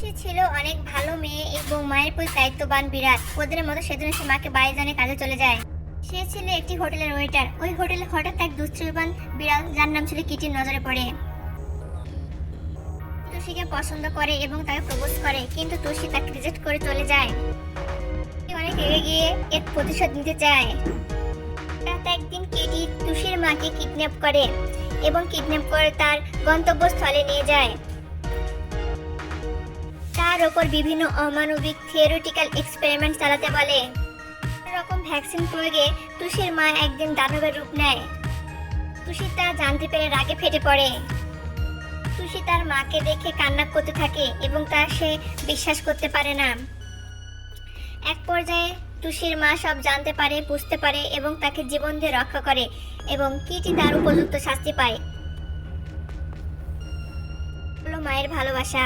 সে ছিল অনেক ভালো মেয়ে এবং মায়ের প্রতি দায়িত্ববান বিড়াল। প্রতিদিনের মতো সেদিন সে মাকে বাড়ি জানিয়ে কাজে চলে যায়। সে ছিল একটি হোটেলের ওয়েটার। ওই হোটেলে হঠাৎ এক দুশ্চরিত্রবান বিড়াল যার নাম ছিল কিটির নজরে পড়ে। টুসিকে পছন্দ করে এবং তাকে প্রপোজ করে, কিন্তু টুসি তাকে রিজেক্ট করে চলে যায়। সে অনেক রেগে গিয়ে এর প্রতিশোধ নিতে চায়। রাতে একদিন কিটি টুসির মাকে কিডন্যাপ করে এবং কিডন্যাপ করে তার গন্তব্যস্থলে নিয়ে যায়। তার ওপর বিভিন্ন অমানবিক থিওরিটিক্যাল এক্সপেরিমেন্ট চালাতে বলে। রকম ভ্যাকসিন প্রয়োগে টুসির মা একদিন দানবের রূপ নেয়। টুসি তা জানতে পেরে রাগে ফেটে পড়ে। টুসি তার মাকে দেখে কান্না করতে থাকে এবং তা সে বিশ্বাস করতে পারে না। এক পর্যায়ে টুসির মা সব জানতে পারে, বুঝতে পারে এবং তাকে জীবন দিয়ে রক্ষা করে এবং কিটি তার উপযুক্ত শাস্তি পায়। হলো মায়ের ভালোবাসা।